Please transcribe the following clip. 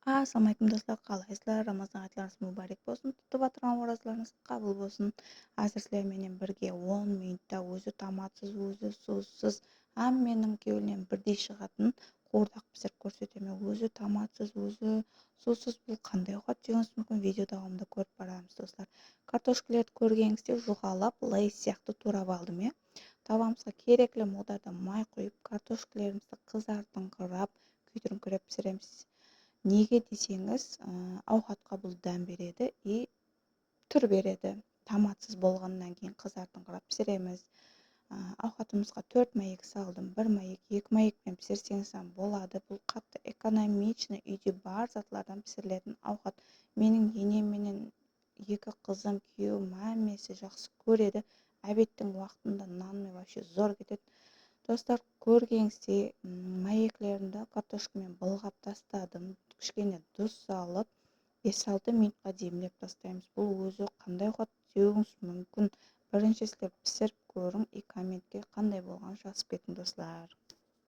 Ассалаумағалейкум достар, қалайсыздар? Рамазан айларыңыз мүбәрек болсын, тұтып отырған оразаларыңыз қабыл болсын. Әзір сіздерменен бірге 10 минутта өзі томатсыз, өзі созсыз, әмменің кеуілінен бірдей шығатын қуырдақ пісіріп көрсетемін. Өзі томатсыз, өзі созсыз бұл қандай ауқат жеуіңіз мүмкін, видео davomida көріп барамыз достар. Картошкаларды көргеніңізде жұғалап, лейс сияқты турап алдым, Тавамызға керекті молдарда май құйып, картошкаларымызды қызартыңқырап, күйдіріңкіреп пісіреміз. Неге десеңіз, ауқатқа бұл дәм береді и түр береді. Томатсыз болғаннан кейін қызартыңқырап пісіреміз. Ауқатымызға 4 маек салдым, 1 маек, 2 маекпен пісірсеңіз болады. Бұл қатты экономичный, үйде бар затлардан пісірілетін ауқат. Менің енем менен 2 қызым, күйеуім, әммесі жақсы көреді. Обедтің уақытында нанмен вообще зор кетеді. Достар, көргеніңізде маеклерімді картошкамен былғап тастадым. Кішкене тұз салып, 5-6 минутқа демлеп тастаймыз. Бұл өзі қандай ауқат жеуіңіз мүмкін. Бірінші сіздер пісіріп көрің и комментке қандай болғанын жазып кетің достар.